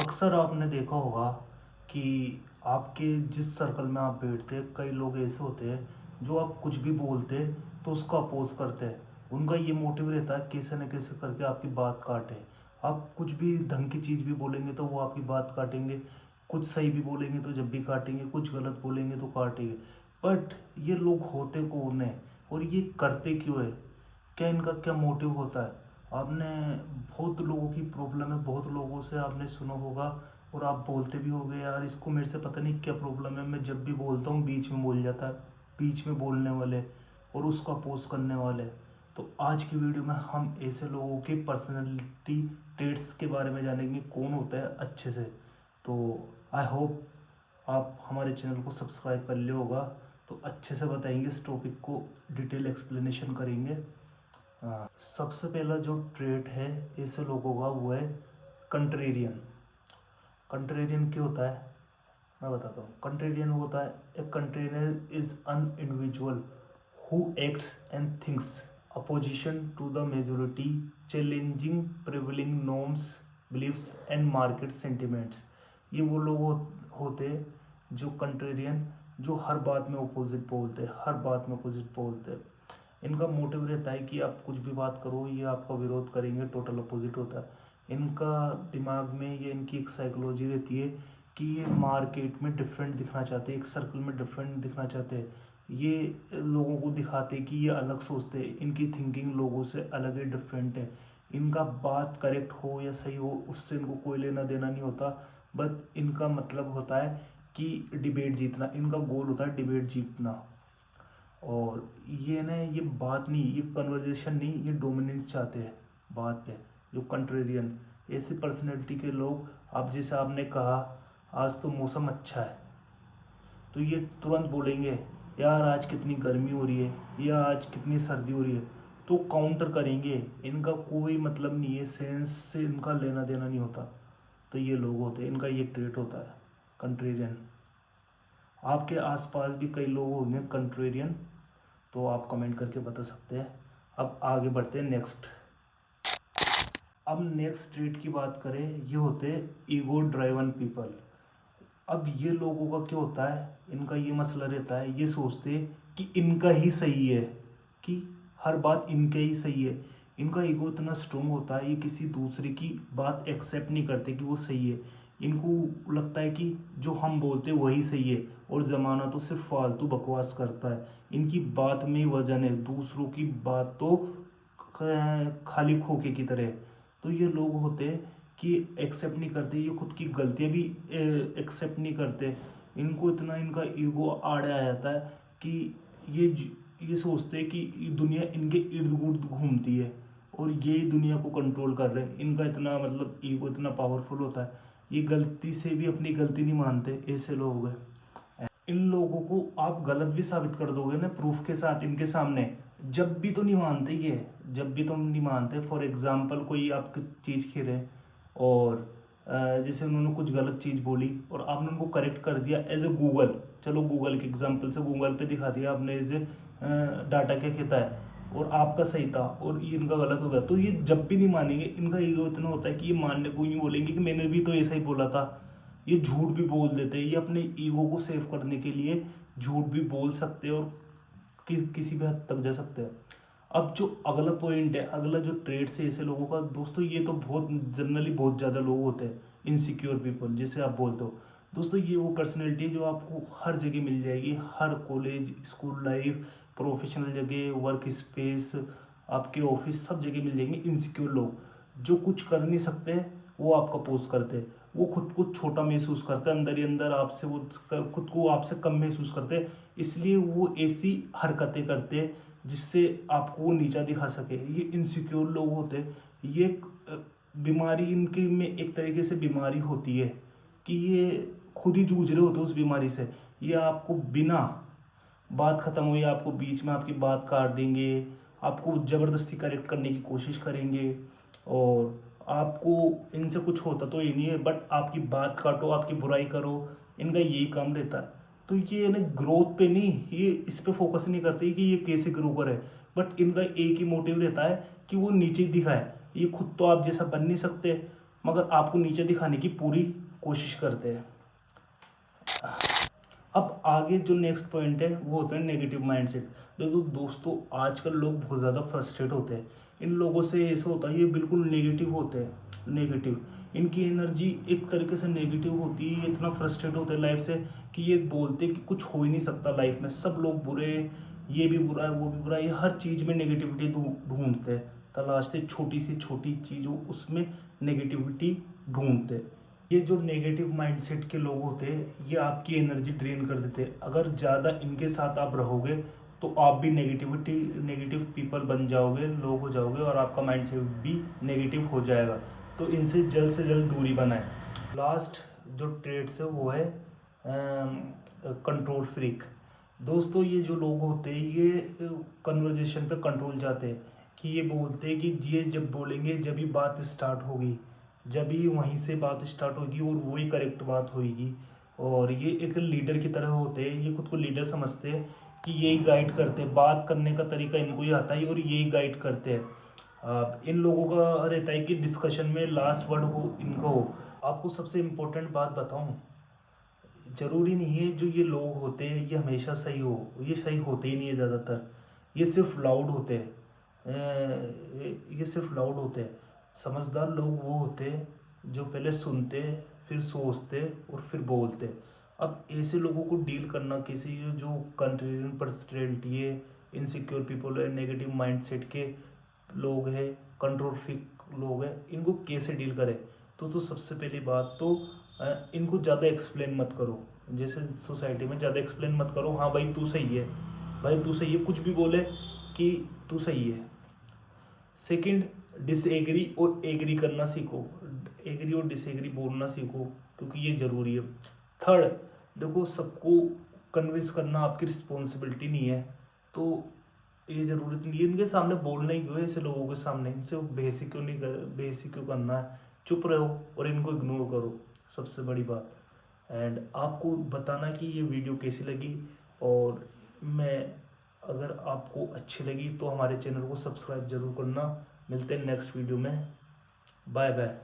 अक्सर आपने देखा होगा कि आपके जिस सर्कल में आप बैठते हैं कई लोग ऐसे होते हैं जो आप कुछ भी बोलते हैं तो उसका अपोज करते हैं। उनका ये मोटिव रहता है कैसे न कैसे करके आपकी बात काटे। आप कुछ भी ढंग की चीज़ भी बोलेंगे तो वो आपकी बात काटेंगे, कुछ सही भी बोलेंगे तो जब भी काटेंगे, कुछ गलत बोलेंगे तो काटेंगे। बट ये लोग होते कौन है और ये करते क्यों है? क्या इनका क्या मोटिव होता है? आपने बहुत लोगों की प्रॉब्लम है, बहुत लोगों से आपने सुना होगा और आप बोलते भी होगे यार इसको मेरे से पता नहीं क्या प्रॉब्लम है, मैं जब भी बोलता हूँ बीच में बोल जाता है। बीच में बोलने वाले और उसको अपोज करने वाले। तो आज की वीडियो में हम ऐसे लोगों के पर्सनैलिटी ट्रेट्स के बारे में जानेंगे कौन होता है अच्छे से। तो आई होप आप हमारे चैनल को सब्सक्राइब कर लिया होगा। तो अच्छे से बताएंगे, इस टॉपिक को डिटेल एक्सप्लेनेशन करेंगे। सबसे पहला जो ट्रेट है ऐसे लोगों का वो है कंट्रेरियन। कंट्रेरियन क्या होता है मैं बताता हूँ। कंट्रेरियन होता है a contrarian is an individual who acts and thinks opposition to the majority, challenging prevailing norms, believes and market sentiments. ये वो लोग होते हैं जो कंट्रेरियन, जो हर बात में अपोजिट बोलते हैं, हर बात में अपोजिट बोलते हैं। इनका मोटिव रहता है कि आप कुछ भी बात करो ये आपका विरोध करेंगे, टोटल अपोजिट होता है। इनका दिमाग में ये इनकी एक साइकोलॉजी रहती है कि ये मार्केट में डिफरेंट दिखना चाहते हैं, एक सर्कल में डिफरेंट दिखना चाहते हैं। ये लोगों को दिखाते हैं कि ये अलग सोचते हैं, इनकी थिंकिंग लोगों से अलग है, डिफरेंट है। इनका बात करेक्ट हो या सही हो उससे इनको कोई लेना देना नहीं होता। बट इनका मतलब होता है कि डिबेट जीतना, इनका गोल होता है डिबेट जीतना। और ये ना ये बात नहीं, ये कन्वर्जेशन नहीं, ये डोमिनेंस चाहते हैं बात पे। जो कंट्रेरियन ऐसी पर्सनैलिटी के लोग, अब जैसे आपने कहा आज तो मौसम अच्छा है तो ये तुरंत बोलेंगे यार आज कितनी गर्मी हो रही है या आज कितनी सर्दी हो रही है, तो काउंटर करेंगे। इनका कोई मतलब नहीं है, सेंस से इनका लेना देना नहीं होता। तो ये लोग होते हैं, इनका ये ट्रेट होता है कंट्रेरियन। आपके आसपास भी कई लोग होंगे कंट्रेरियन, तो आप कमेंट करके बता सकते हैं। अब आगे बढ़ते हैं नेक्स्ट। अब नेक्स्ट ट्रेट की बात करें, ये होते हैं ईगो ड्राइवन पीपल। अब ये लोगों का क्या होता है, इनका ये मसला रहता है, ये सोचते हैं कि इनका ही सही है, कि हर बात इनके ही सही है। इनका ईगो इतना स्ट्रोंग होता है, ये किसी दूसरे की बात एक्सेप्ट नहीं करते कि वो सही है। इनको लगता है कि जो हम बोलते हैं वही सही है और ज़माना तो सिर्फ फालतू बकवास करता है। इनकी बात में ही वजन है, दूसरों की बात तो खाली खोखे की तरह है। तो ये लोग होते हैं कि एक्सेप्ट नहीं करते, ये खुद की गलतियाँ भी एक्सेप्ट नहीं करते। इनको इतना इनका ईगो आड़े आ जाता है कि ये सोचते हैं कि दुनिया इनके इर्द गिर्द घूमती है और ये दुनिया को कंट्रोल कर रहे हैं। इनका इतना मतलब ईगो इतना पावरफुल होता है, ये गलती से भी अपनी गलती नहीं मानते, ऐसे लोग हैं। इन लोगों को आप गलत भी साबित कर दोगे ना प्रूफ के साथ इनके सामने, जब भी तो नहीं मानते ये, जब भी तो नहीं मानते। फॉर एग्जाम्पल कोई आपकी चीज़ खेले और जैसे उन्होंने कुछ गलत चीज़ बोली और आपने उनको करेक्ट कर दिया एज ए गूगल। चलो गूगल के एग्जाम्पल से गूगल पे दिखा दिया आपने एज ए डाटा क्या कहता है और आपका सही था और ये इनका गलत हो गया, तो ये जब भी नहीं मानेंगे। इनका ईगो इतना होता है कि ये मानने को ही बोलेंगे कि मैंने भी तो ऐसा ही बोला था। ये झूठ भी बोल देते हैं, ये अपने ईगो को सेव करने के लिए झूठ भी बोल सकते हैं और किसी भी हद तक जा सकते हैं। अब जो अगला पॉइंट है, अगला जो ट्रेड्स है ऐसे लोगों का, दोस्तों ये तो बहुत जनरली बहुत ज़्यादा लोग होते हैं इनसिक्योर पीपल जैसे आप बोलते हो। दोस्तों ये वो पर्सनैलिटी है जो आपको हर जगह मिल जाएगी, हर कॉलेज, स्कूल लाइफ, प्रोफेशनल जगह, वर्क स्पेस, आपके ऑफिस, सब जगह मिल जाएंगे इनसिक्योर लोग जो कुछ कर नहीं सकते वो आपका पोस्ट करते हैं। वो खुद को छोटा महसूस करते हैं अंदर ही अंदर, आपसे वो खुद को आपसे कम महसूस करते हैं, इसलिए वो ऐसी हरकतें करते हैं जिससे आपको वो नीचा दिखा सके। ये इनसिक्योर लोग होते हैं। ये बीमारी इनके में एक तरीके से बीमारी होती है कि ये खुद ही जूझ रहे होते हैं उस बीमारी से। ये आपको बिना बात ख़त्म हुई आपको बीच में आपकी बात काट देंगे, आपको ज़बरदस्ती करेक्ट करने की कोशिश करेंगे और आपको इनसे कुछ होता तो ये नहीं है बट आपकी बात काटो, आपकी बुराई करो, इनका यही काम रहता है। तो ये ना ग्रोथ पे नहीं, ये इस पे फोकस नहीं करते कि ये कैसे ग्रो करे, बट इनका एक ही मोटिव रहता है कि वो नीचे दिखाए। ये खुद तो आप जैसा बन नहीं सकते मगर आपको नीचे दिखाने की पूरी कोशिश करते हैं। अब आगे जो नेक्स्ट पॉइंट है वो होता है नेगेटिव माइंडसेट। देखो दोस्तों, आजकल लोग बहुत ज़्यादा फ्रस्ट्रेट होते हैं। इन लोगों से ऐसा होता है, ये बिल्कुल नेगेटिव होते हैं, नेगेटिव। इनकी एनर्जी एक तरीके से नेगेटिव होती है। ये इतना फ्रस्ट्रेट होते हैं लाइफ से कि ये बोलते हैं कि कुछ हो ही नहीं सकता लाइफ में, सब लोग बुरे, ये भी बुरा है वो भी बुरा है। ये हर चीज़ में नेगेटिविटी ढूंढते हैं, तलाशते, छोटी सी छोटी चीज़ हो उसमें नेगेटिविटी ढूंढते हैं। ये जो नेगेटिव माइंडसेट के लोग होते हैं ये आपकी एनर्जी ड्रेन कर देते हैं। अगर ज़्यादा इनके साथ आप रहोगे तो आप भी नेगेटिव पीपल बन जाओगे, लोग हो जाओगे, और आपका माइंडसेट भी नेगेटिव हो जाएगा। तो इनसे जल्द से जल्द दूरी बनाएं। लास्ट जो ट्रेड्स है वो है कंट्रोल फ्रीक। दोस्तों, ये जो लोग होते हैं ये कन्वर्जेशन पे कंट्रोल चाहते हैं, कि ये बोलते हैं कि ये जब बोलेंगे जब ही बात स्टार्ट होगी, जब ही वहीं से बात स्टार्ट होगी और वही करेक्ट बात होगी। और ये एक लीडर की तरह होते हैं, ये खुद को लीडर समझते हैं कि यही गाइड करते हैं, बात करने का तरीका इनको ही आता है और यही गाइड करते हैं। इन लोगों का रहता है कि डिस्कशन में लास्ट वर्ड हो इनका हो। आपको सबसे इम्पोर्टेंट बात बताऊं, जरूरी नहीं है जो ये लोग होते हैं ये हमेशा सही हो, ये सही होते ही नहीं है ज़्यादातर। ये सिर्फ लाउड होते हैं, ये सिर्फ लाउड होते हैं। समझदार लोग वो होते हैं जो पहले सुनते, फिर सोचते और फिर बोलते। अब ऐसे लोगों को डील करना, किसी जो कंट्रीरियन पर्सनैलिटी है, इनसिक्योर पीपल है, नेगेटिव माइंडसेट के लोग हैं, कंट्रोल फ्रीक लोग हैं, इनको कैसे डील करें? तो सबसे पहली बात तो इनको ज़्यादा एक्सप्लेन मत करो। जैसे सोसाइटी में ज़्यादा एक्सप्लेन मत करो, हाँ भाई तू सही है, भाई तू सही है, कुछ भी बोले कि तू सही है। सेकंड, डिसएग्री और एग्री करना सीखो, एग्री और डिसएग्री बोलना सीखो, क्योंकि ये ज़रूरी है। थर्ड, देखो सबको कन्विंस करना आपकी रिस्पॉन्सिबिलिटी नहीं है, तो ये ज़रूरत नहीं है इनके सामने बोलना ही क्यों है, ऐसे लोगों के सामने इनसे बेसिक क्यों नहीं बेसिक क्यों करना है। चुप रहो और इनको इग्नोर करो, सबसे बड़ी बात। एंड आपको बताना कि ये वीडियो कैसी लगी, और मैं अगर आपको अच्छी लगी तो हमारे चैनल को सब्सक्राइब जरूर करना। मिलते हैं नेक्स्ट वीडियो में, बाय बाय।